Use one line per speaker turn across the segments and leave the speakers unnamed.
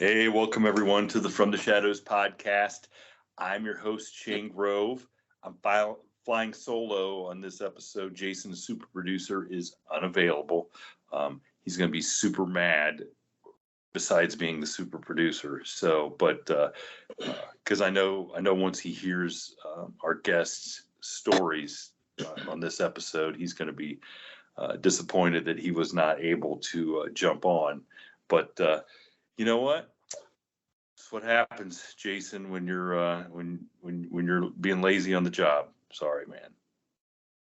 Hey, welcome everyone to the From the Shadows podcast. I'm your host, Shane Grove. I'm flying solo on this episode. Jason, the super producer, is unavailable. He's going to be super mad besides being the super producer. So, but because I know once he hears our guests' stories on this episode, he's going to be disappointed that he was not able to jump on. But you know what? That's what happens, Jason, when you're when you're being lazy on the job. Sorry, man.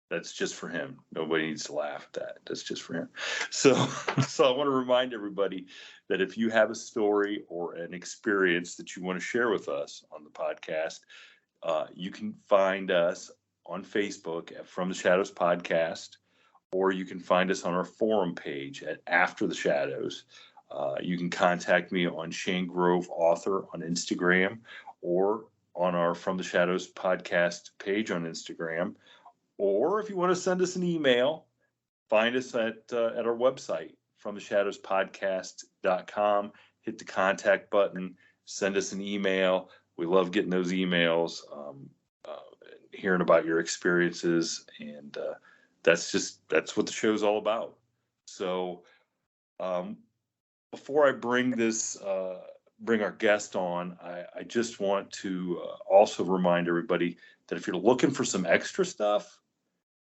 That's just for him. Nobody needs to laugh at that. That's just for him. So I want to remind everybody that if you have a story or an experience that you want to share with us on the podcast, you can find us on Facebook at From the Shadows Podcast, or you can find us on our forum page at After the Shadows. You can contact me on Shane Grove Author on Instagram, or on our From the Shadows podcast page on Instagram. Or if you want to send us an email, find us at our website, fromtheshadowspodcast.com. Hit the contact button, send us an email. We love getting those emails, hearing about your experiences, and that's what the show's all about. So before I bring our guest on, I just want to also remind everybody that if you're looking for some extra stuff,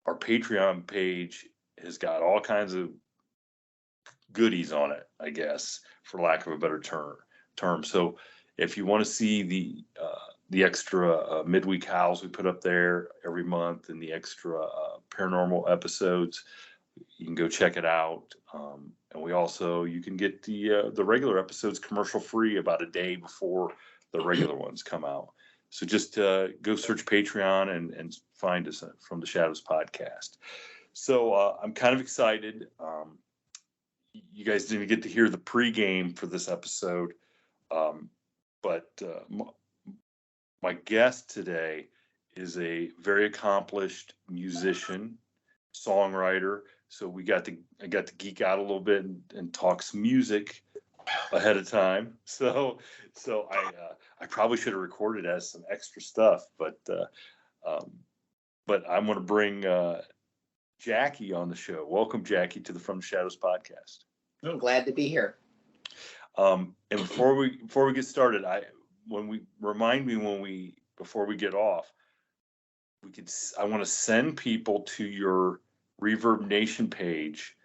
our Patreon page has got all kinds of goodies on it, I guess, for lack of a better term. So if you want to see the extra midweek howls we put up there every month and the extra paranormal episodes, you can go check it out. And you can get the regular episodes commercial free about a day before the regular ones come out. So just go search Patreon and find us From the Shadows Podcast. So I'm kind of excited. You guys didn't get to hear the pregame for this episode, but my guest today is a very accomplished musician, songwriter. So I got to geek out a little bit and talk some music ahead of time. So I probably should have recorded as some extra stuff, but I'm going to bring Jackie on the show. Welcome, Jackie, to the From the Shadows podcast.
I'm glad to be here.
And before we get started, before we get off, I want to send people to your Reverb Nation page.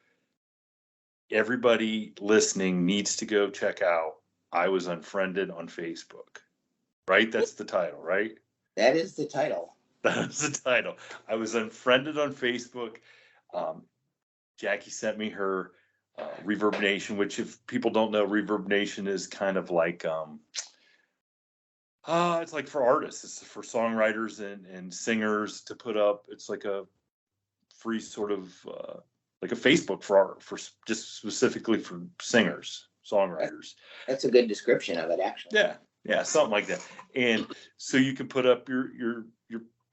Everybody listening needs to go check out I Was Unfriended on Facebook. Right? That's the title, right?
That is the title.
That is the title. I Was Unfriended on Facebook. Jackie sent me her Reverb Nation, which, if people don't know, Reverb Nation is kind of like it's like for artists. It's for songwriters and singers to put up. It's like a free sort of like a Facebook for just specifically for singers, songwriters.
That's a good description of it, actually.
Yeah, something like that. And so you can put up your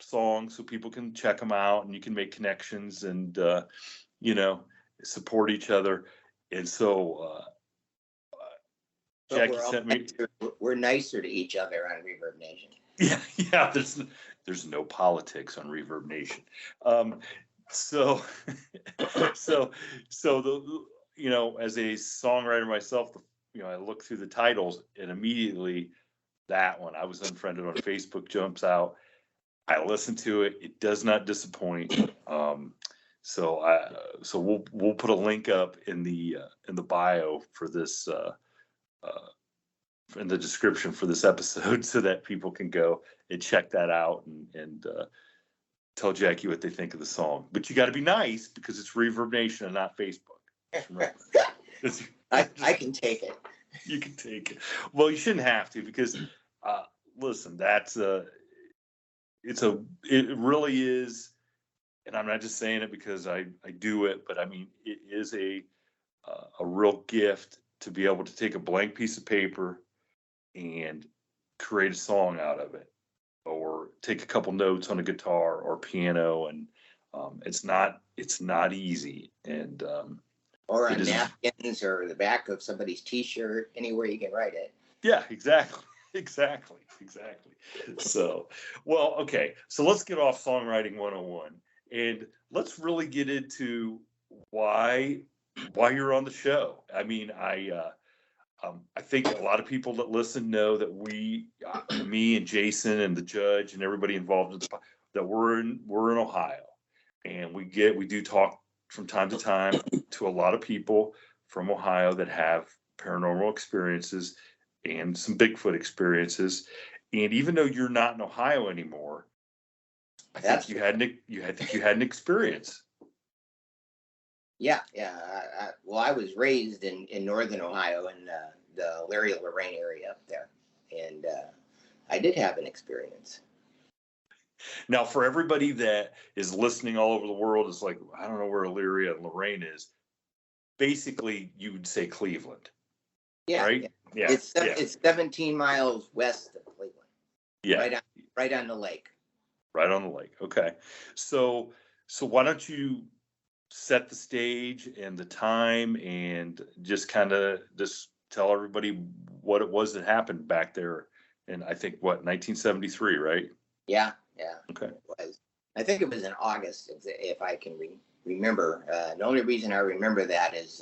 songs so people can check them out, and you can make connections and support each other. And so Jackie sent me.
We're nicer to each other on Reverb Nation.
Yeah. There's no politics on Reverb Nation. So as a songwriter myself, I look through the titles, and immediately that one, I Was Unfriended on Facebook, jumps out. I listen to it. It does not disappoint. So we'll put a link up in the bio for this in the description for this episode, so that people can go and check that out and tell Jackie what they think of the song. But you got to be nice, because it's Reverb Nation and not Facebook.
I can take it.
You can take it. Well, you shouldn't have to, because listen, it really is, and I'm not just saying it because I do it, but I mean, it is a real gift to be able to take a blank piece of paper and create a song out of it, or take a couple notes on a guitar or piano, and it's not easy. And
Or
It
on
is.
napkins or the back of somebody's T-shirt, anywhere you can write it.
Yeah, exactly. Exactly. Exactly. So, well, okay. So let's get off songwriting 101 and let's really get into why you're on the show. I mean, I think a lot of people that listen know that me and Jason and the judge and everybody involved in that we're in Ohio, and we do talk from time to time to a lot of people from Ohio that have paranormal experiences and some Bigfoot experiences. And even though you're not in Ohio anymore, I think you had an experience.
Yeah, yeah. Well, I was raised in northern Ohio in the Lorraine area up there, and I did have an experience.
Now, for everybody that is listening all over the world, is like, I don't know where Elyria and Lorraine is. Basically, you would say Cleveland,
Yeah,
right?
yeah. It's 17 miles west of Cleveland.
Yeah,
right on the lake.
Right on the lake. Okay, so why don't you set the stage and the time, and just kind of just tell everybody what it was that happened back there, in I think 1973, right?
Yeah.
Okay.
It was. I think it was in August, if I can remember. The only reason I remember that is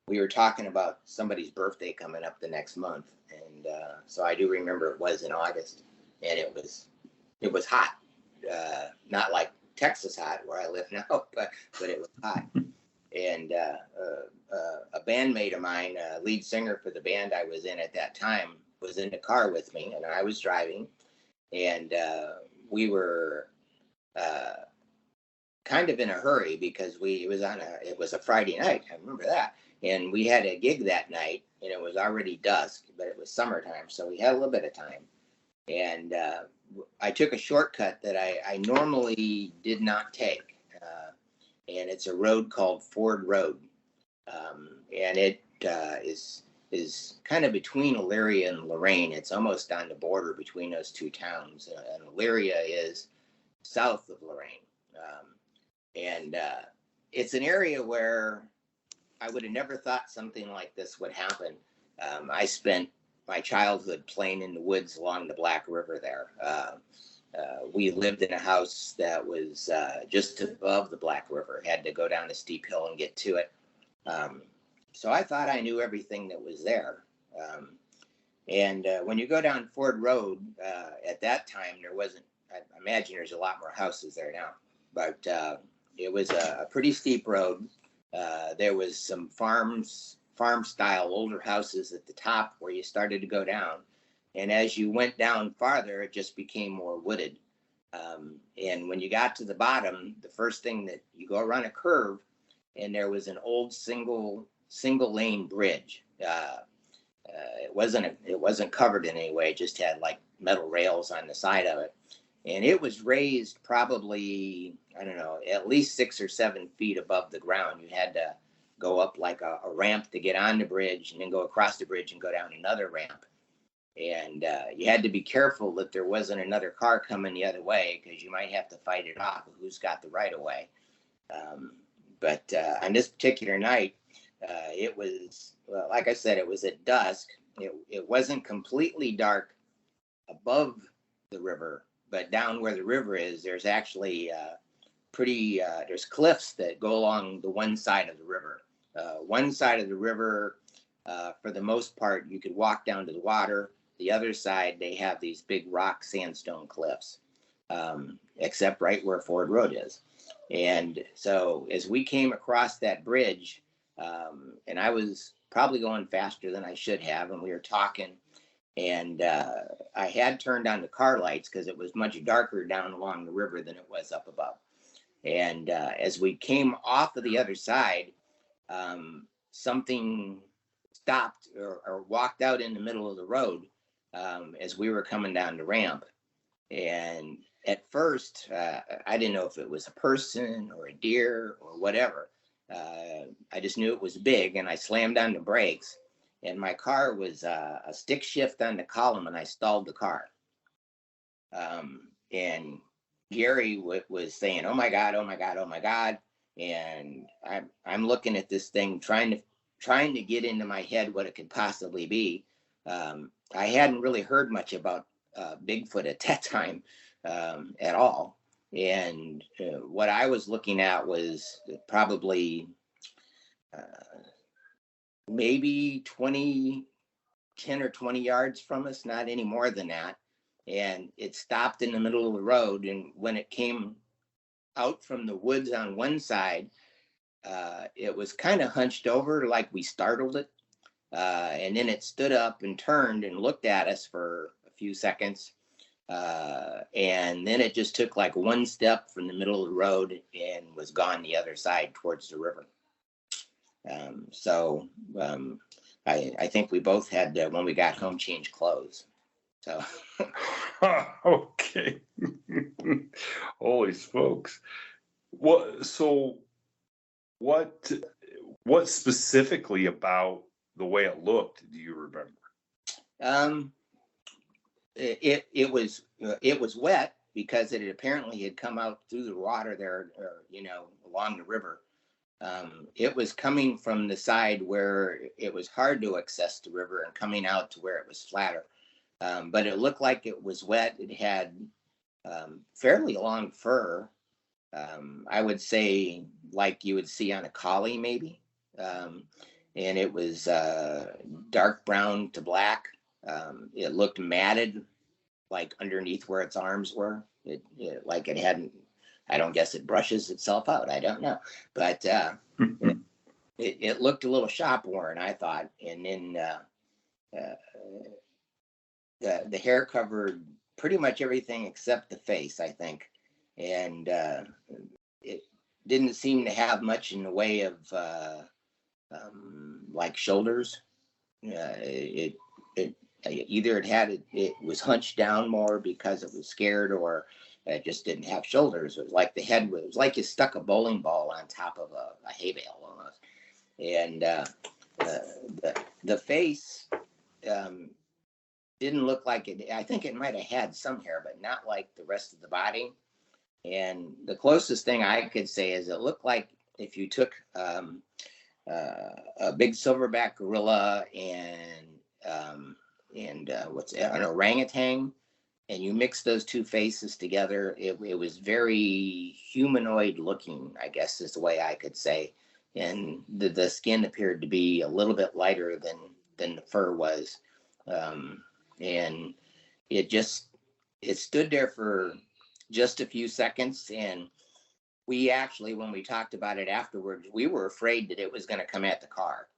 we were talking about somebody's birthday coming up the next month, and so I do remember it was in August, and it was hot, not like Texas hot where I live now, but it was hot. And a bandmate of mine, lead singer for the band I was in at that time, was in the car with me, and I was driving, and we were kind of in a hurry because it was a Friday night. I remember that, and we had a gig that night, and it was already dusk, but it was summertime, so we had a little bit of time, and I took a shortcut that I normally did not take, and it's a road called Ford Road, and it is kind of between Elyria and Lorraine. It's almost on the border between those two towns, and Elyria is south of Lorraine, and it's an area where I would have never thought something like this would happen. I spent my childhood playing in the woods along the Black River there. We lived in a house that was just above the Black River, had to go down a steep hill and get to it. So I thought I knew everything that was there. And when you go down Ford Road, at that time, there wasn't, I imagine there's a lot more houses there now, but it was a pretty steep road. There was some farm style older houses at the top where you started to go down. And as you went down farther, it just became more wooded. And when you got to the bottom, the first thing that you go around a curve, and there was an old single lane bridge. It wasn't covered in any way. It just had like metal rails on the side of it. And it was raised probably, I don't know, at least 6 or 7 feet above the ground. You had to go up like a ramp to get on the bridge, and then go across the bridge and go down another ramp. And you had to be careful that there wasn't another car coming the other way, because you might have to fight it off, who's got the right of way. But on this particular night, it was, well, like I said, it was at dusk. It wasn't completely dark above the river, but down where the river is, there's actually there's cliffs that go along the one side of the river. One side of the river, for the most part, you could walk down to the water. The other side, they have these big rock sandstone cliffs, except right where Ford Road is. And so as we came across that bridge, and I was probably going faster than I should have, and we were talking, and I had turned on the car lights because it was much darker down along the river than it was up above. And as we came off of the other side, something stopped or walked out in the middle of the road as we were coming down the ramp. And at first, I didn't know if it was a person or a deer or whatever. I just knew it was big, and I slammed on the brakes, and my car was a stick shift on the column, and I stalled the car. And Gary was saying, "Oh my God, oh my God, oh my God." and I'm looking at this thing, trying to get into my head what it could possibly be. I hadn't really heard much about Bigfoot at that time at all. And what I was looking at was probably maybe 10 or 20 yards from us, not any more than that. And it stopped in the middle of the road. And when it came out from the woods on one side, it was kind of hunched over like we startled it. And then it stood up and turned and looked at us for a few seconds. And then it just took like one step from the middle of the road and was gone the other side towards the river. So I think we both had to, when we got home, change clothes. So
okay. Holy smokes. So what specifically about the way it looked do you remember?
It was wet because it had apparently had come out through the water there, along the river. It was coming from the side where it was hard to access the river and coming out to where it was flatter. But it looked like it was wet. It had fairly long fur. I would say like you would see on a collie maybe. And it was dark brown to black. It looked matted, like underneath where its arms were. Like it hadn't. I don't guess it brushes itself out. I don't know, but it looked a little shop worn, I thought. And then the hair covered pretty much everything except the face, I think, and it didn't seem to have much in the way of like shoulders. It either it was hunched down more because it was scared, or it just didn't have shoulders. It was like the head was like you stuck a bowling ball on top of a hay bale almost. And the face didn't look like it. I think it might have had some hair, but not like the rest of the body. And the closest thing I could say is it looked like if you took a big silverback gorilla and an orangutan, and you mix those two faces together, it was very humanoid looking, I guess is the way I could say. And the skin appeared to be a little bit lighter than the fur was. And it stood there for just a few seconds. And we actually, when we talked about it afterwards, we were afraid that it was going to come at the car.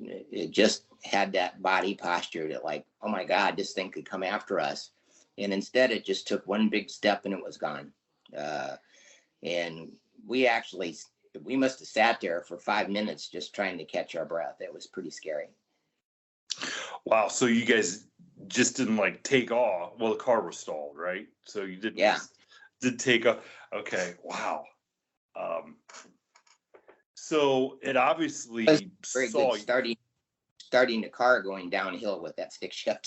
It just had that body posture that like, oh my God, this thing could come after us. And instead it just took one big step and it was gone. And we must have sat there for 5 minutes just trying to catch our breath. It was pretty scary.
Wow. So you guys just didn't like take off. Well, the car was stalled, right? So you didn't.
Yeah.
Did take off. Okay. Wow. So it obviously
very
saw
good starting the car going downhill with that stick shift.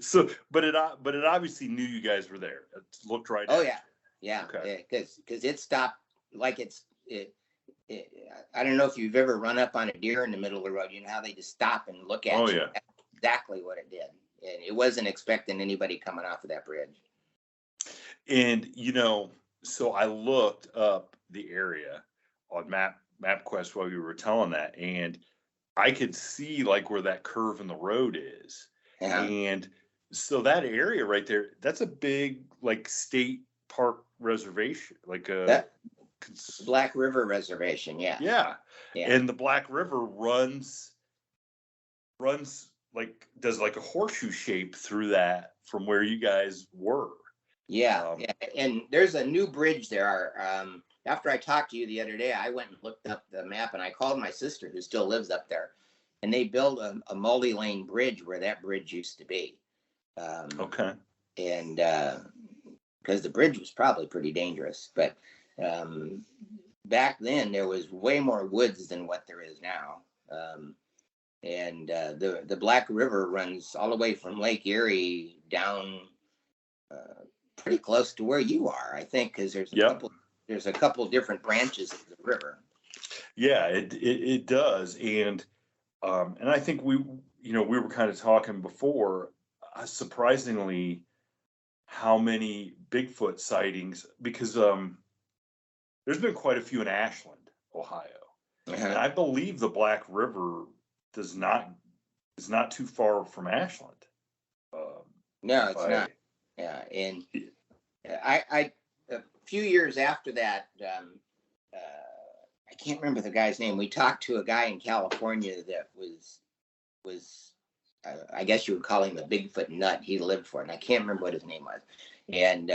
So, but it obviously knew you guys were there. It looked right.
Oh
at
yeah.
Okay.
Because it stopped like I don't know if you've ever run up on a deer in the middle of the road. You know how they just stop and look at you.
Yeah.
That's exactly what it did. And it wasn't expecting anybody coming off of that bridge.
And so I looked up the area on MapQuest while you were telling that, and I could see like where that curve in the road is.
Yeah.
And so that area right there, that's a big like state park reservation, like a
Black River Reservation.
Yeah. And the Black River runs like does like a horseshoe shape through that from where you guys were.
Yeah. And there's a new bridge there. After I talked to you the other day, I went and looked up the map and I called my sister who still lives up there, and they built a multi-lane bridge where that bridge used to be.
Okay.
And because the bridge was probably pretty dangerous, but back then there was way more woods than what there is now. And the Black River runs all the way from Lake Erie down pretty close to where you are, I think, because there's a couple there's a couple different branches of the river.
Yeah, it does, and I think we were kind of talking before. Surprisingly, how many Bigfoot sightings, because there's been quite a few in Ashland, Ohio, and I believe the Black River is not too far from Ashland.
No, it's not. Yeah, and I a few years after that, I can't remember the guy's name. We talked to a guy in California that was I guess you would call him a Bigfoot nut. He lived for it, and I can't remember what his name was. And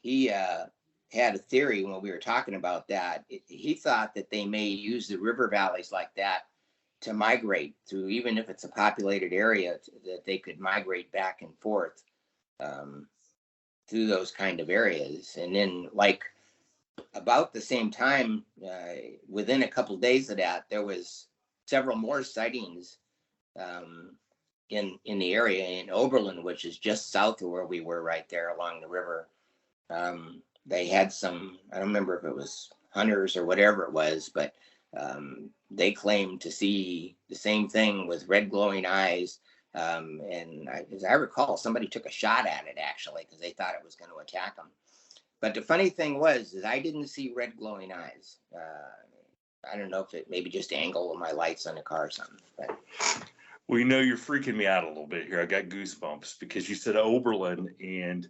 he had a theory when we were talking about that. He thought that they may use the river valleys like that to migrate through, even if it's a populated area, that they could migrate back and forth through those kind of areas. And then, like, about the same time, within a couple of days of that, there was several more sightings in the area in Oberlin, which is just south of where we were, right there along the river. They had some, I don't remember if it was hunters or whatever it was, but they claimed to see the same thing with red glowing eyes. And as I recall, somebody took a shot at it, actually, because they thought it was going to attack them. But the funny thing was, is I didn't see red glowing eyes. I don't know if it maybe just angle of my lights on the car or something. But.
Well, you're freaking me out a little bit here. I got goosebumps because you said Oberlin, and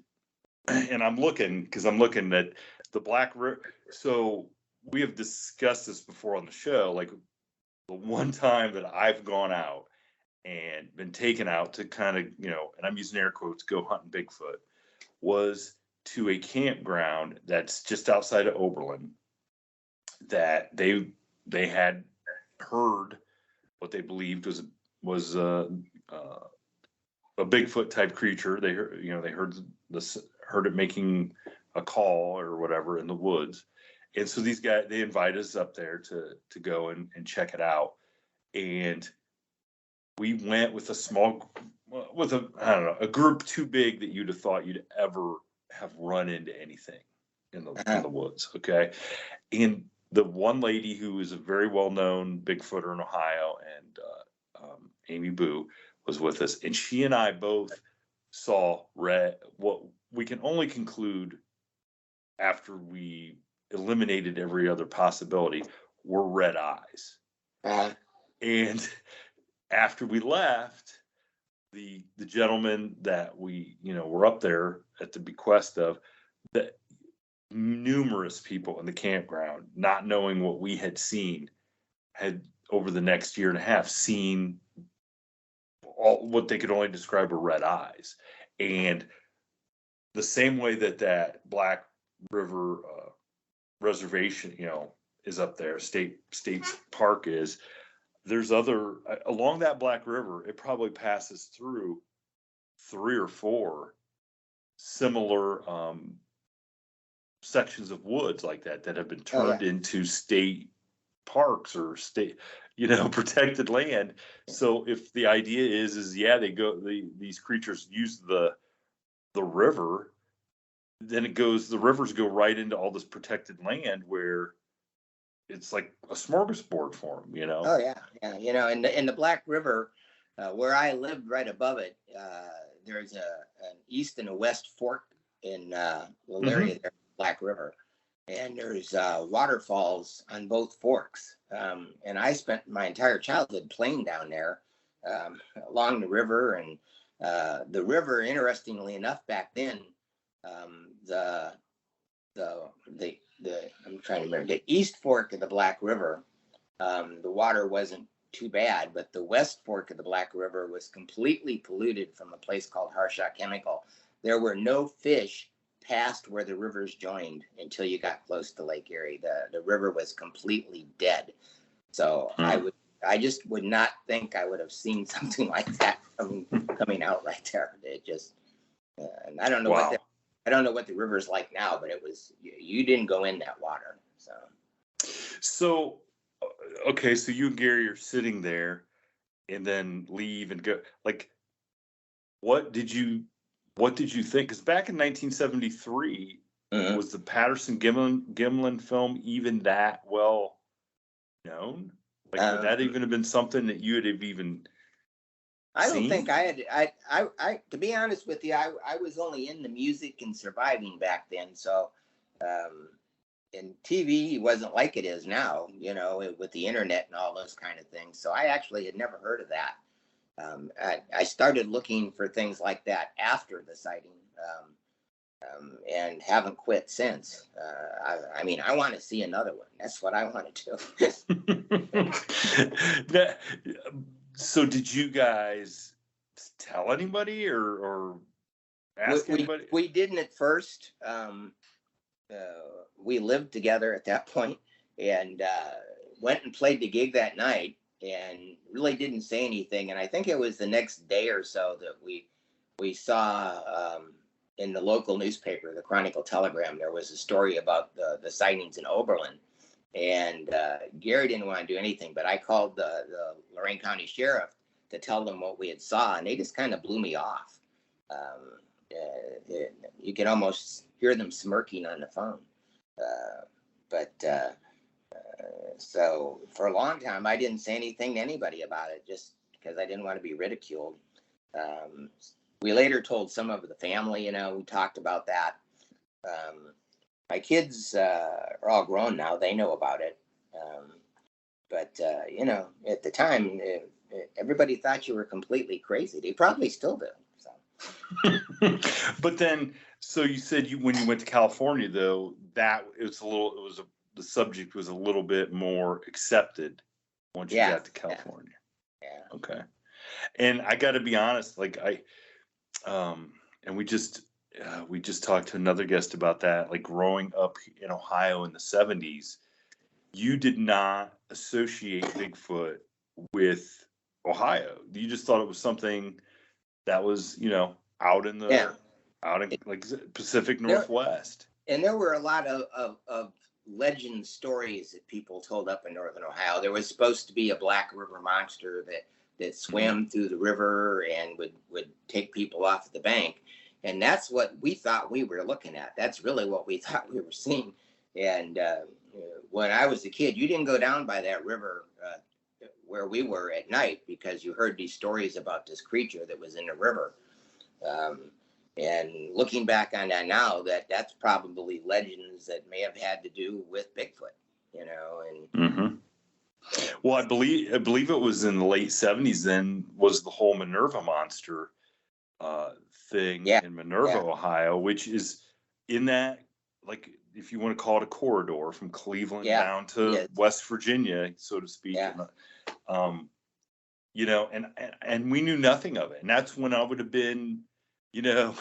I'm looking at the Black River. So we have discussed this before on the show. Like, the one time that I've gone out and been taken out to kind of, and I'm using air quotes, go hunting Bigfoot, was to a campground that's just outside of Oberlin, that they had heard what they believed was a Bigfoot type creature. They heard heard it making a call or whatever in the woods, and so these guys, they invited us up there to go and check it out, and we went with a group too big that you'd have thought you'd ever have run into anything in the woods. Okay, and the one lady who is a very well-known Bigfooter in Ohio, and Amy Boo, was with us, and she and I both saw what we can only conclude after we eliminated every other possibility were red eyes. And after we left, the gentleman that we were up there at the bequest of, that numerous people in the campground, not knowing what we had seen, had over the next year and a half seen what they could only describe are red eyes. And the same way that Black River reservation, is up there, state park is, there's other along that Black River. It probably passes through 3 or 4 similar sections of woods like that have been turned into state parks or state, protected land. So if the idea is these creatures use the river, then the rivers go right into all this protected land where it's like a smorgasbord for them,
Oh yeah. In the Black River, where I lived right above it, there's an east and a west fork in the little area there, Black River, and there's waterfalls on both forks. And I spent my entire childhood playing down there along the river, and the river, interestingly enough, back then, I'm trying to remember, the east fork of the Black River, the water wasn't too bad, but the west fork of the Black River was completely polluted from a place called Harshaw Chemical. There were no fish past where the rivers joined until you got close to Lake Erie. The river was completely dead. So I just would not think I would have seen something like that coming out right there. It just, and I don't know I don't know what the river's like now, but it was, you didn't go in that water. So
okay, so you and Gary are sitting there and then leave and go. Like, what did you think? Because back in 1973,
Mhm.
Was the Patterson Gimlin film even that well known? Like, would that
Um,
even have been something that you would have even
I don't think
seen?
I had. To be honest with you, I was only in the music and surviving back then. So, um, and TV wasn't like it is now. With the internet and all those kind of things. So I actually had never heard of that. I started looking for things like that after the sighting. And haven't quit since. I mean, I want to see another one. That's what I want to do.
That, so did you guys tell anybody or
we,
ask
we
anybody?
we didn't at first. We lived together at that point, and went and played the gig that night, and really didn't say anything. And I think it was the next day or so that we saw in the local newspaper, the Chronicle Telegram, there was a story about the sightings in Oberlin. And Gary didn't want to do anything, but I called the Lorain County Sheriff to tell them what we had saw, and they just kind of blew me off. Um, you could almost hear them smirking on the phone. But so for a long time, I didn't say anything to anybody about it, just because I didn't want to be ridiculed. Um, we later told some of the family, we talked about that. My kids are all grown now; they know about it. But at the time, everybody thought you were completely crazy. They probably still do. So.
But then, so you said when you went to California, though, the subject was a little bit more accepted once you
Yeah,
got to California.
yeah.
Okay. And I got to be honest, like and we just talked to another guest about that, like growing up in Ohio in the 70s, you did not associate Bigfoot with Ohio. You just thought it was something that was, out in
Yeah.
like Pacific
There,
Northwest.
and there were a lot of legend stories that people told up in northern Ohio. There was supposed to be a Black River monster that swam through the river and would take people off the bank. And that's what we thought we were looking at. That's really what we thought we were seeing. And when I was a kid, you didn't go down by that river where we were at night, because you heard these stories about this creature that was in the river. And looking back on that now, that's probably legends that may have had to do with Bigfoot, and
Well, I believe it was in the late 70s. Then was the whole Minerva monster thing
yeah,
in Minerva,
yeah,
Ohio, which is in that, like, if you want to call it a corridor from Cleveland
yeah,
down to
yes,
West Virginia, so to speak.
yeah,
Um, and we knew nothing of it. And that's when I would have been, you know,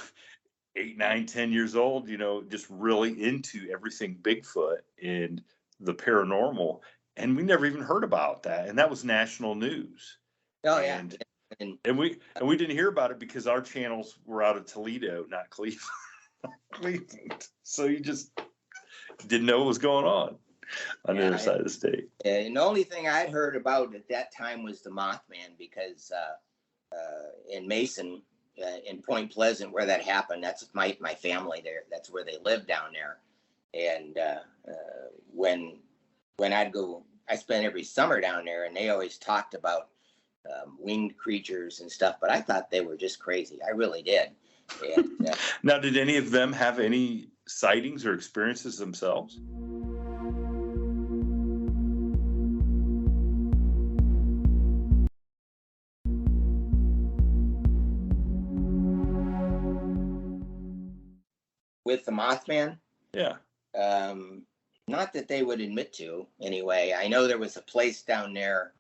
8, 9, 10 years old, just really into everything Bigfoot and the paranormal. And we never even heard about that. And that was national news.
oh yeah,
And
and
we didn't hear about it because our channels were out of Toledo, not Cleveland. Cleveland. So you just didn't know what was going on the
yeah,
other side of the state.
and the only thing I'd heard about at that time was the Mothman, because in Mason, in Point Pleasant, where that happened, that's my family there. That's where they live down there. And when I'd go, I spent every summer down there, and they always talked about winged creatures and stuff. But I thought they were just crazy. I really did. And
Now, did any of them have any sightings or experiences themselves?
with the Mothman,
Yeah.
not that they would admit to, anyway. I know there was a place down there.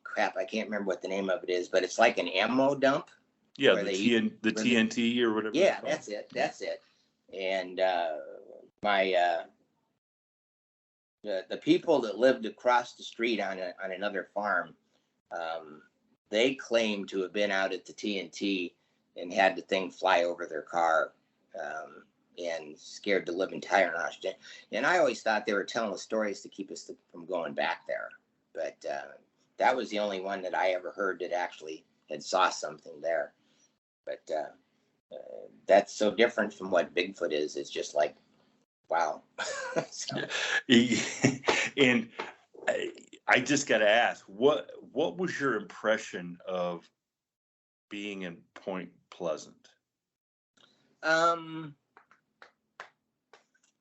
Crap, I can't remember what the name of it is, but it's like an ammo dump.
Yeah,
Where
the TNT or whatever.
Yeah, that's it. That's it. And my the people that lived across the street on another farm, they claimed to have been out at the TNT and had the thing fly over their car, and scared the living tire off. And I always thought they were telling us stories to keep us from going back there. But that was the only one that I ever heard that actually had saw something there. But that's so different from what Bigfoot is. It's just like wow. So,
And I just got to ask, what was your impression of being in Point Pleasant?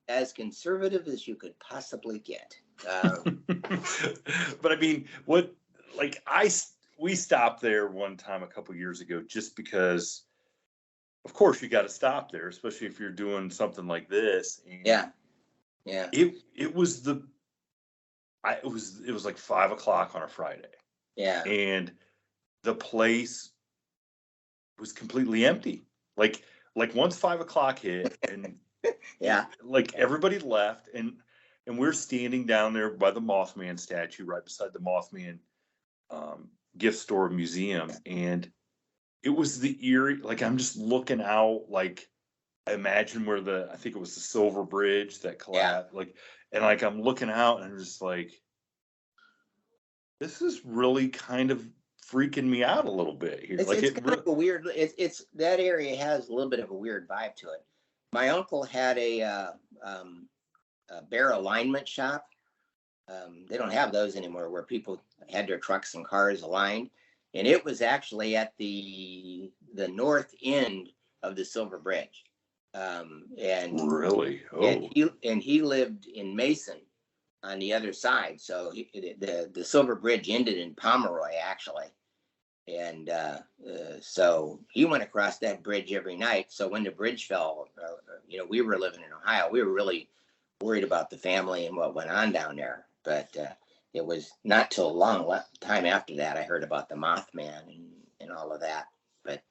As conservative as you could possibly get.
But I mean, we stopped there one time a couple years ago just because, of course, you got to stop there, especially if you're doing something like this. And
Yeah.
it was it was like 5 o'clock on a Friday,
Yeah.
and the place was completely empty. Like once 5 o'clock hit, and
Yeah.
like everybody left, and we're standing down there by the Mothman statue, right beside the Mothman gift store museum, and it was the eerie. Like I'm just looking out, like I imagine where I think it was the Silver Bridge that collapsed, like, and like I'm looking out, and I'm just like, this is really kind of freaking me out a little bit here. Like
It's kind of a weird. It's that area has a little bit of a weird vibe to it. My uncle had a bear alignment shop. They don't have those anymore, where people had their trucks and cars aligned, and it was actually at the north end of the Silver Bridge. And
really,
and he lived in Mason on the other side, so the Silver Bridge ended in Pomeroy actually. And so he went across that bridge every night. So when the bridge fell, we were living in Ohio. We were really worried about the family and what went on down there. But it was not till a long time after that I heard about the Mothman and all of that. But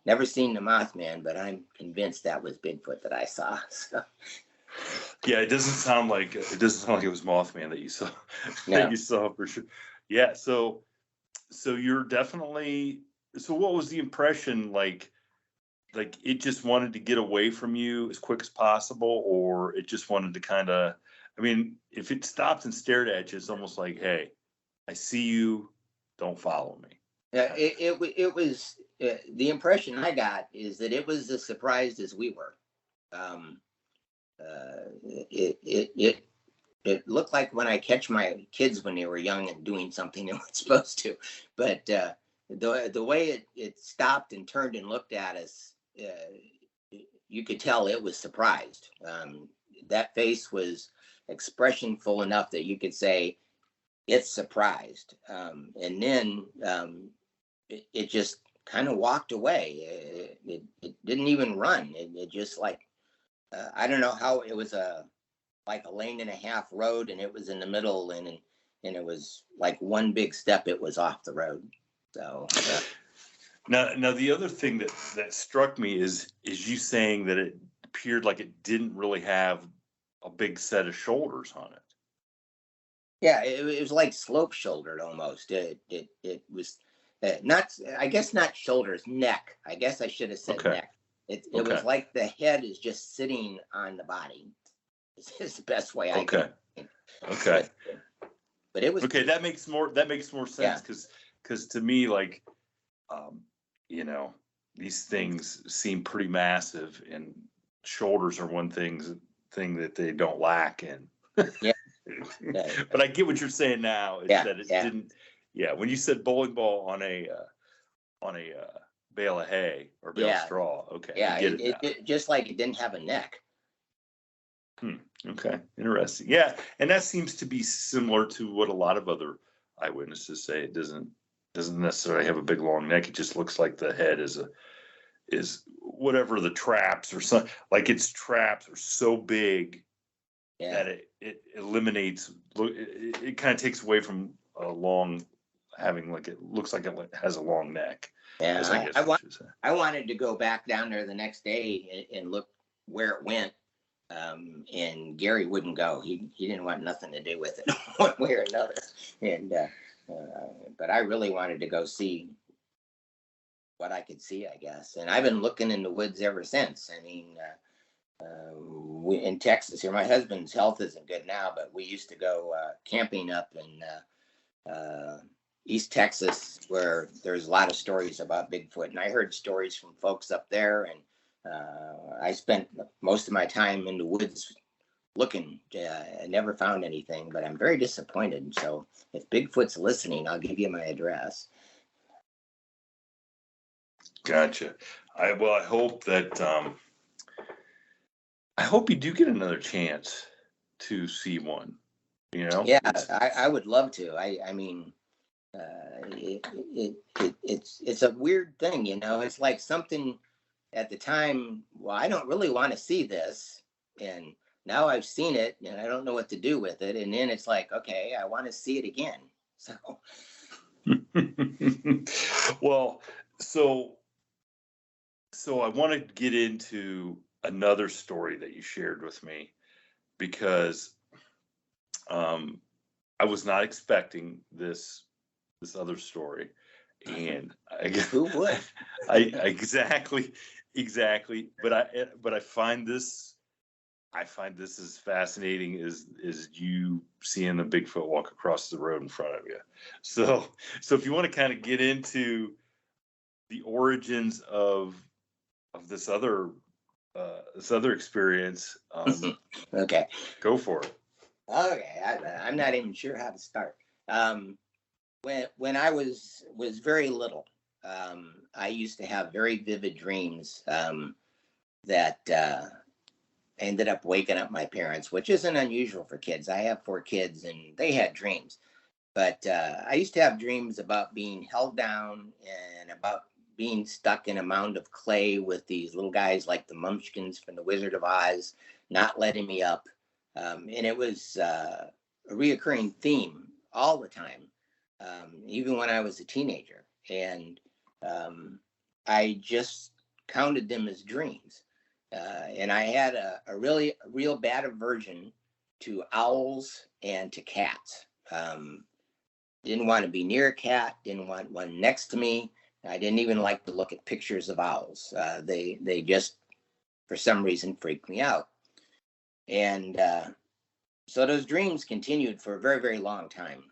never seen the Mothman, but I'm convinced that was Bigfoot that I saw. So.
Yeah, it doesn't sound like it was Mothman that you saw.
No.
That you saw for sure. Yeah, so you're definitely. So what was the impression like? Like it just wanted to get away from you as quick as possible, or it just wanted to kind of. I mean, if it stopped and stared at you, it's almost like, "Hey, I see you. Don't follow me."
Yeah, it was the impression I got is that it was as surprised as we were. It looked like when I catch my kids when they were young and doing something they weren't supposed to, but the way it stopped and turned and looked at us, you could tell it was surprised. That face was expressionful enough that you could say it's surprised, and then it just kind of walked away. It didn't even run. It just like I don't know how it was like a lane and a half road, and it was in the middle, and it was like one big step. It was off the road. So
now the other thing that struck me is you saying that it appeared like it didn't really have a big set of shoulders on it.
Yeah, it was like slope shouldered almost. It was not, I guess not shoulders, neck. I guess I should have said neck. It was like the head is just sitting on the body. It's the best way I can.
Okay.
But it was
okay. That makes more sense because to me, like, these things seem pretty massive, and shoulders are one thing that they don't lack in.
Yeah.
But I get what you're saying now. Is that it didn't. Yeah. When you said bowling ball on a bale of hay or bale of straw. Okay.
Yeah. It just like it didn't have a neck.
Okay. Interesting. Yeah. And that seems to be similar to what a lot of other eyewitnesses say. It doesn't necessarily have a big long neck. It just looks like the head is whatever the traps or something, like its traps are so big that it eliminates, it kind of takes away from a long having, like, it looks like it has a long neck.
Yeah. I wanted to go back down there the next day and look where it went. And Gary wouldn't go. He didn't want nothing to do with it one way or another. And but I really wanted to go see what I could see, I guess. And I've been looking in the woods ever since. I mean, in Texas here, my husband's health isn't good now, but we used to go camping up in East Texas, where there's a lot of stories about Bigfoot. And I heard stories from folks up there, and I spent most of my time in the woods looking. I never found anything, but I'm very disappointed. So if Bigfoot's listening, I'll give you my address.
Gotcha. I hope that I hope you do get another chance to see one. You know?
Yeah, I would love to. I mean, it's a weird thing, you know. It's like something at the time. Well, I don't really want to see this, and now I've seen it, and I don't know what to do with it. And then it's like, okay, I want to see it again. So,
Well, so I want to get into another story that you shared with me because I was not expecting this other story, and
who would?
I exactly, but I find this as fascinating as you seeing the Bigfoot walk across the road in front of you. So if you want to kind of get into the origins of this other experience,
Okay.
go for it.
Okay, I'm not even sure how to start. When I was very little, I used to have very vivid dreams that ended up waking up my parents, which isn't unusual for kids. I have 4 kids, and they had dreams. But I used to have dreams about being held down and about being stuck in a mound of clay with these little guys like the Munchkins from The Wizard of Oz, not letting me up. And it was a reoccurring theme all the time, even when I was a teenager. And I just counted them as dreams. And I had a real bad aversion to owls and to cats. Didn't want to be near a cat, didn't want one next to me. I didn't even like to look at pictures of owls. They just, for some reason, freaked me out. And so those dreams continued for a very, very long time.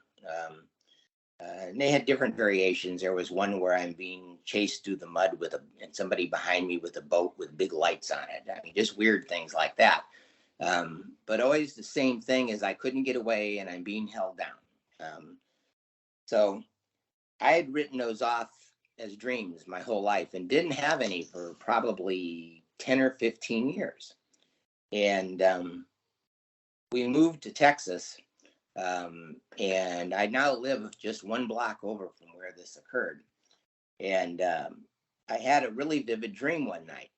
And they had different variations. There was one where I'm being chased through the mud and somebody behind me with a boat with big lights on it. I mean, just weird things like that. But always the same thing is I couldn't get away and I'm being held down. So I had written those off as dreams my whole life and didn't have any for probably 10 or 15 years. And we moved to Texas, and I now live just 1 block over from where this occurred. And I had a really vivid dream one night.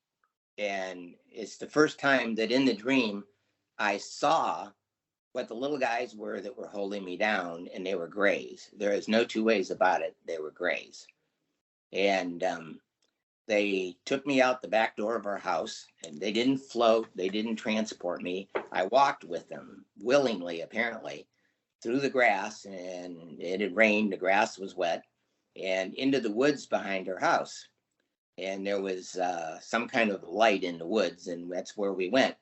And it's the first time that in the dream I saw what the little guys were that were holding me down, and they were grays. There is no two ways about it. They were grays. And they took me out the back door of our house, and they didn't float. They didn't transport me. I walked with them willingly, apparently, through the grass, and it had rained. The grass was wet, and into the woods behind our house. And there was some kind of light in the woods, and that's where we went.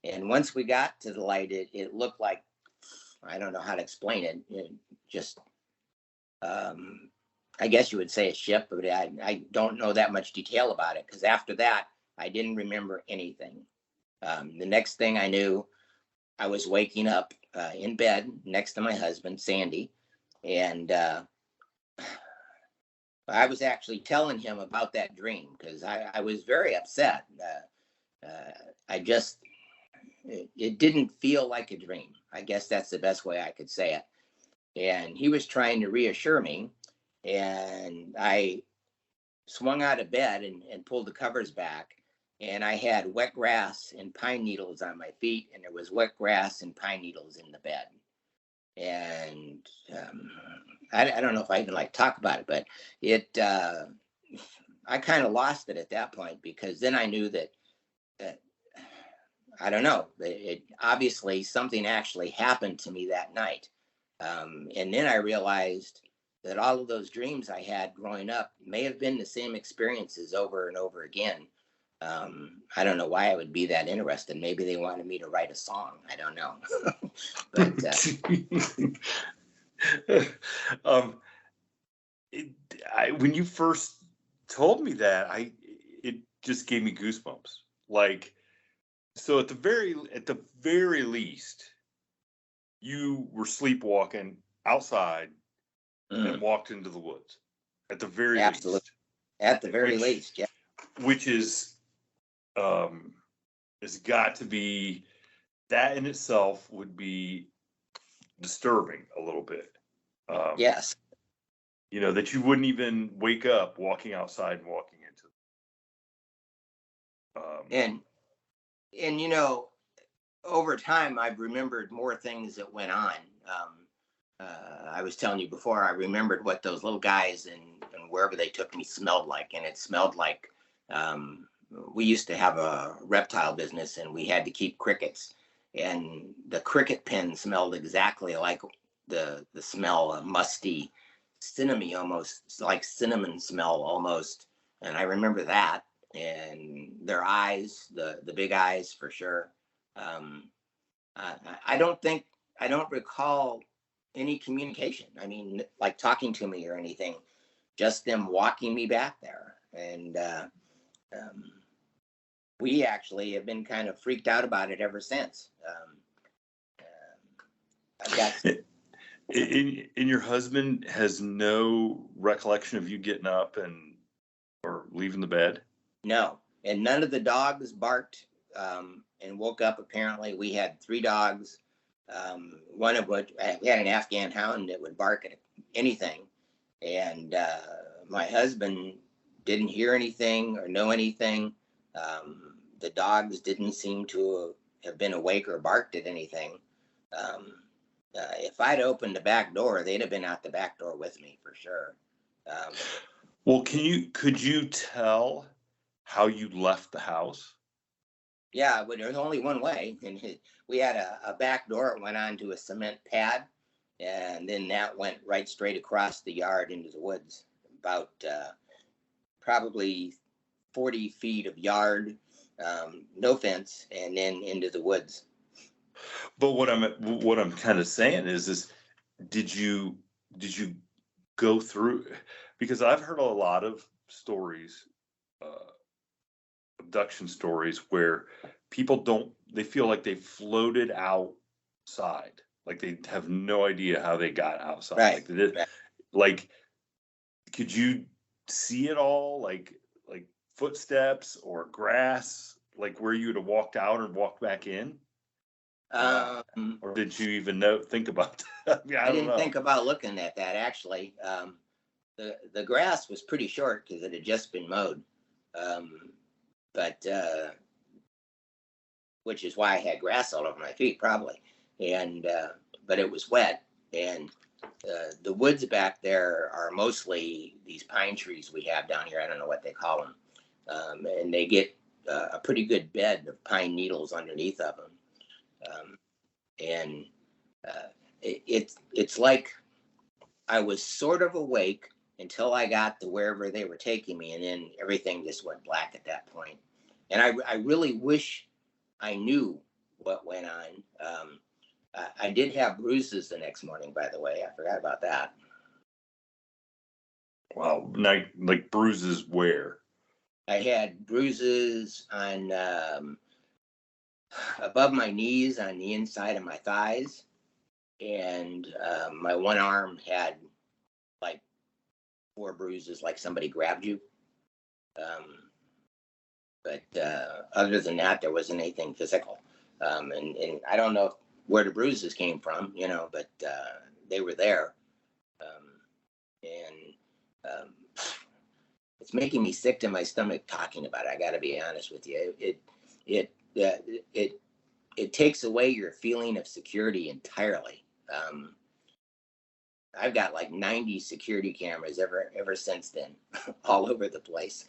And once we got to the light, it looked like, I don't know how to explain it. It just, I guess you would say a ship, but I don't know that much detail about it because after that, I didn't remember anything. The next thing I knew, I was waking up in bed next to my husband, Sandy, and I was actually telling him about that dream because I was very upset. I just, it didn't feel like a dream. I guess that's the best way I could say it. And he was trying to reassure me. And I swung out of bed and pulled the covers back. And I had wet grass and pine needles on my feet. And there was wet grass and pine needles in the bed. And I don't know if I even like talk about it, but I kind of lost it at that point because then I knew that I don't know. It obviously something actually happened to me that night, and then I realized that all of those dreams I had growing up may have been the same experiences over and over again. I don't know why I would be that interested. Maybe they wanted me to write a song. I don't know.
But when you first told me that, it just gave me goosebumps. Like So at the very least, you were sleepwalking outside and walked into the woods. At the very
Absolutely.
least.
At the very least, yeah.
Which is has got to be, that in itself would be disturbing a little bit.
Yes.
You know, that you wouldn't even wake up walking outside and walking into.
And you know, over time, I've remembered more things that went on. I was telling you before, I remembered what those little guys and wherever they took me smelled like, and it smelled like we used to have a reptile business, and we had to keep crickets, and the cricket pen smelled exactly like the smell, musty, cinnamon, almost like cinnamon smell almost. And I remember that, and their eyes, the big eyes for sure. Um, I don't think, I don't recall any communication. I mean, like talking to me or anything, just them walking me back there. And um, we actually have been kind of freaked out about it ever since. I've got.
And your husband has no recollection of you getting up and or leaving the bed?
No, and none of the dogs barked and woke up. Apparently, we had 3 dogs. One of which we had an Afghan hound that would bark at anything, and my husband didn't hear anything or know anything. The dogs didn't seem to have been awake or barked at anything. If I'd opened the back door, they'd have been out the back door with me for sure.
Well, could you tell how you left the house?
Yeah, but there's only one way, and we had a back door that went onto a cement pad, and then that went right straight across the yard into the woods, about probably 40 feet of yard, no fence, and then into the woods.
But what I'm kind of saying is did you go through, because I've heard a lot of stories, abduction stories where they feel like they floated outside, like they have no idea how they got outside.
Right.
Like they did,
right.
like, could you see it all, like footsteps or grass, like where you would have walked out or walked back in? Or did you even think about that? I mean, I
didn't
don't know.
think about looking at that actually. The grass was pretty short because it had just been mowed, but which is why I had grass all over my feet probably, and but it was wet, and the woods back there are mostly these pine trees we have down here. I don't know what they call them, and they get a pretty good bed of pine needles underneath of them, and it's like I was sort of awake until I got to wherever they were taking me, and then everything just went black at that point. And I really wish I knew what went on. I did have bruises the next morning, by the way. I forgot about that.
Wow, like bruises where?
I had bruises on above my knees, on the inside of my thighs, and my one arm had like 4 bruises, like somebody grabbed you. But other than that, there wasn't anything physical. And I don't know where the bruises came from, you know, but they were there. And it's making me sick to my stomach talking about it. I got to be honest with you. It takes away your feeling of security entirely. I've got like 90 security cameras ever since then, all over the place.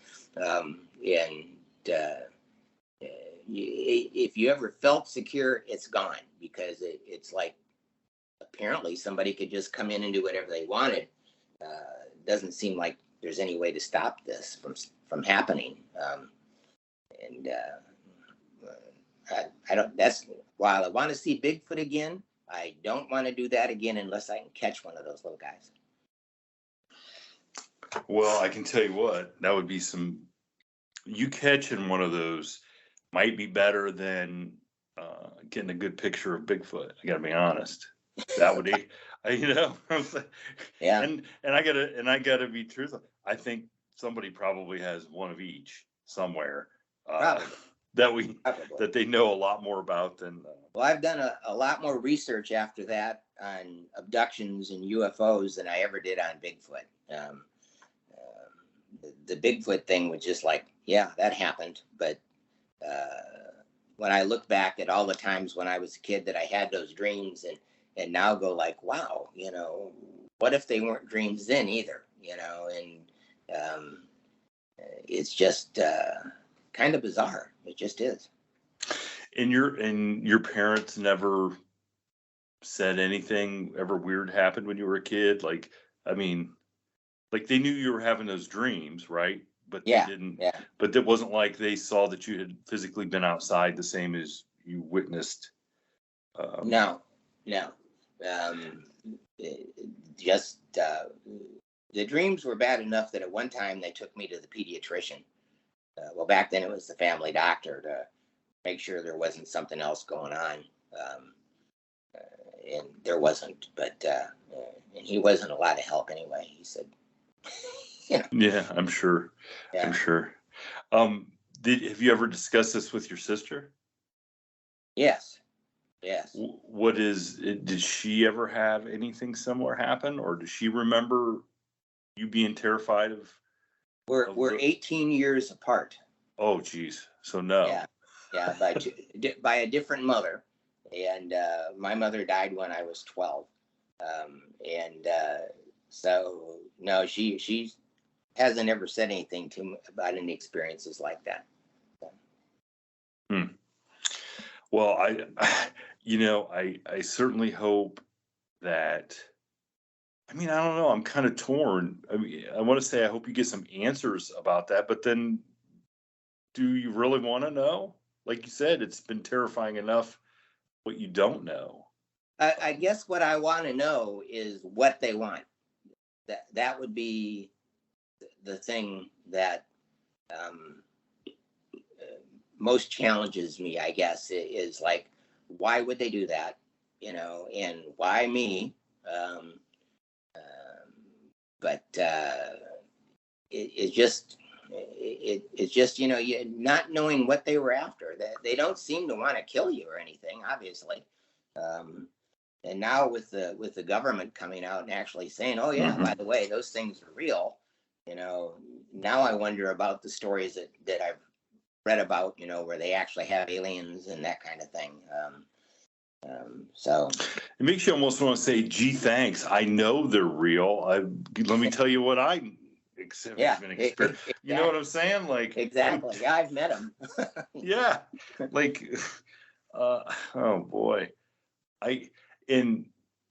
If you ever felt secure, it's gone, because it's like apparently somebody could just come in and do whatever they wanted. It doesn't seem like there's any way to stop this from happening. And I don't. That's while I want to see Bigfoot again, I don't want to do that again unless I can catch one of those little guys.
Well, I can tell you what, that would be you catching one of those might be better than getting a good picture of Bigfoot. I got to be honest. That would be,
Yeah,
and I gotta be truthful. I think somebody probably has one of each somewhere
probably,
that we
probably.
that they know a lot more about than.
Well, I've done a lot more research after that on abductions and UFOs than I ever did on Bigfoot. The Bigfoot thing was just like, yeah, that happened. But when I look back at all the times when I was a kid that I had those dreams, and now go like, wow, what if they weren't dreams then either, and it's just kind of bizarre. It just is.
And your parents never said anything ever weird happened when you were a kid? Like, I mean, like they knew you were having those dreams, right? But they
Yeah,
didn't.
yeah.
But it wasn't like they saw that you had physically been outside the same as you witnessed.
No, no. Um, just the dreams were bad enough that at one time they took me to the pediatrician. Well, back then it was the family doctor to make sure there wasn't something else going on. And there wasn't, but and he wasn't a lot of help anyway. He said,
Yeah, I'm sure.
yeah.
I'm sure. Have you ever discussed this with your sister?
Yes, yes.
What is it? Did she ever have anything similar happen, or does she remember you being terrified of?
We're 18 years apart.
Oh, geez. So no.
Yeah, yeah. By a different mother, and my mother died when I was 12, and so no, she hasn't ever said anything to me about any experiences like that.
Well, I certainly hope that. I mean, I don't know. I'm kind of torn. I mean, I want to say I hope you get some answers about that, but then do you really want to know? Like you said, it's been terrifying enough what you don't know.
I guess what I want to know is what they want. That would be the thing that most challenges me, I guess, is like, why would they do that? And why me? But it's just not knowing what they were after. That they don't seem to want to kill you or anything, obviously. And now with the government coming out and actually saying, oh yeah, by the way, those things are real. Now I wonder about the stories that I've read about, where they actually have aliens and that kind of thing. So
it makes you almost want to say, gee, thanks. I know they're real. Let me tell you what I
exactly.
You know what I'm saying? Like,
exactly. Yeah, I've met them.
Yeah. Like, oh boy. And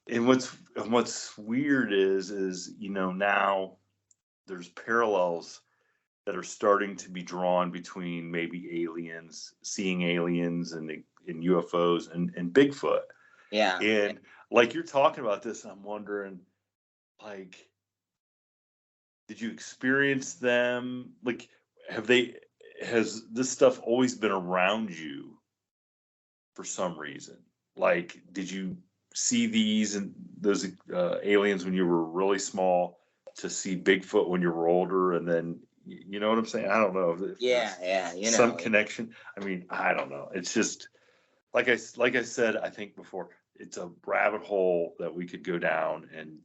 what's weird is, now there's parallels that are starting to be drawn between maybe seeing aliens and UFOs and Bigfoot.
Yeah.
And like you're talking about this, I'm wondering, like, did you experience them? Like, has this stuff always been around you for some reason? Like, did you see these and those aliens when you were really small to see Bigfoot when you were older, and then you know what I'm saying? I don't know if
Yeah.
some connection. I mean, I don't know. It's just like I said, I think before, it's a rabbit hole that we could go down, and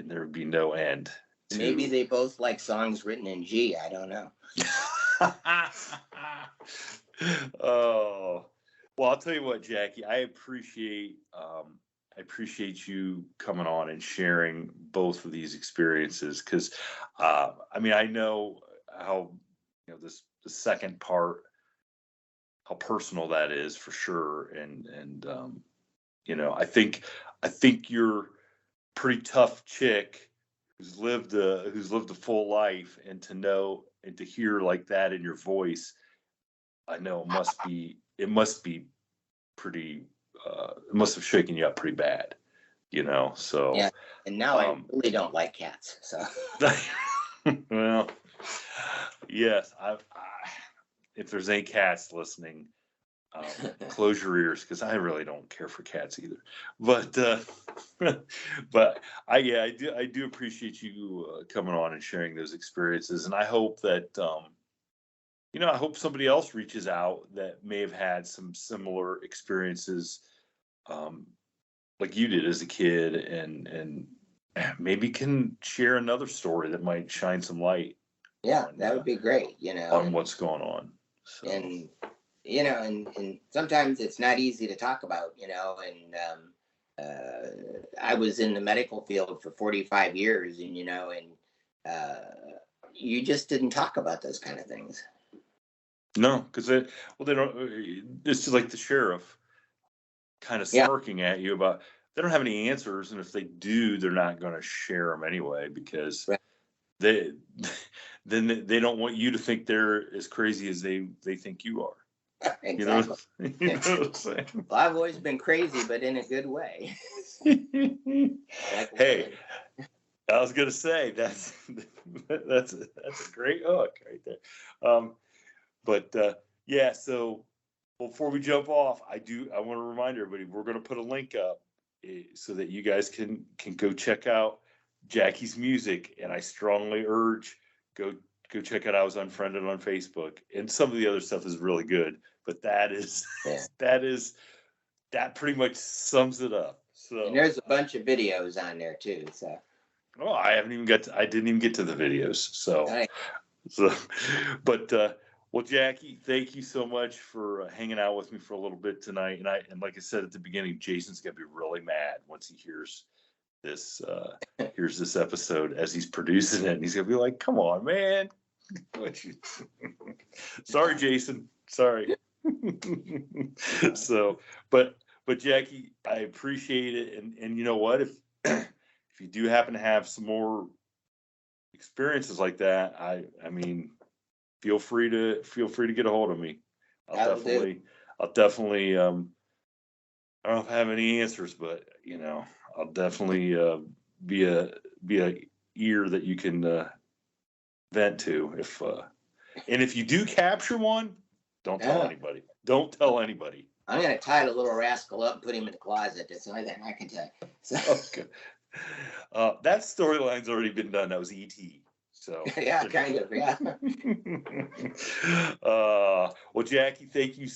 there would be no end.
Maybe they both like songs written in G. I don't know.
Oh, well, I'll tell you what, Jackie, I appreciate you coming on and sharing both of these experiences, because I mean, I know how the second part, how personal that is for sure, and I think you're a pretty tough chick who's lived a full life, and to know and to hear like that in your voice, I know it must be pretty it must have shaken you up pretty bad, so
yeah. And now I really don't like cats, so
well, yes, if there's any cats listening, Close your ears, because I really don't care for cats either. But but I do appreciate you coming on and sharing those experiences, and I hope that I hope somebody else reaches out that may have had some similar experiences, um, like you did as a kid, and maybe can share another story that might shine some light
Yeah,
on
that would be great,
on what's going on. So
and and sometimes it's not easy to talk about, and I was in the medical field for 45 years, and you just didn't talk about those kind of things.
no, because they don't. It's just like the sheriff kind of
Yeah,
smirking at you about they don't have any answers, and if they do, they're not going to share them anyway, because
right.
they then they don't want you to think they're as crazy as they think you are. You know,
Exactly.
you know what I'm saying?
Well, I've always been crazy, but in a good way. Like
Hey,
women.
I was gonna say that's a great hook right there. But yeah, so before we jump off, I want to remind everybody we're going to put a link up so that you guys can go check out Jackie's music, and I strongly urge go check out I Was Unfriended on Facebook, and some of the other stuff is really good, but that is
Yeah.
that pretty much sums it up.
And
So
there's a bunch of videos on there too. So
I didn't even get to the videos. So
I,
so, but well, Jackie, thank you so much for hanging out with me for a little bit tonight. And like I said at the beginning, Jason's gonna be really mad once he this hears this episode as he's producing it, and he's gonna be like, "Come on, man." Sorry, Jason. Sorry. So, but Jackie, I appreciate it, and you know what? If if you do happen to have some more experiences like that, I mean, feel free to get a hold of me. I'll
I will do.
definitely I don't have any answers, but I'll definitely be a be a ear that you can vent to if and if you do capture one, don't tell
Yeah.
anybody. Don't tell anybody.
I'm gonna tie the little rascal up and put him in the closet. That's the only thing I can tell you. So,
Okay. That storyline's already been done. That was ET. So
yeah, kind of. Yeah.
well, Jackie, thank you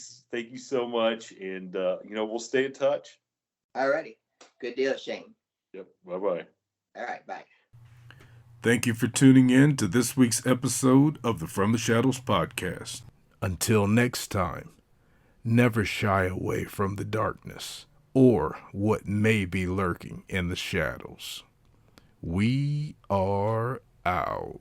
so much, and we'll stay in touch.
Alrighty. Good deal, Shane.
Yep. Bye bye.
All right. Bye.
Thank you for tuning in to this week's episode of the From the Shadows podcast. Until next time, never shy away from the darkness or what may be lurking in the shadows. We are out.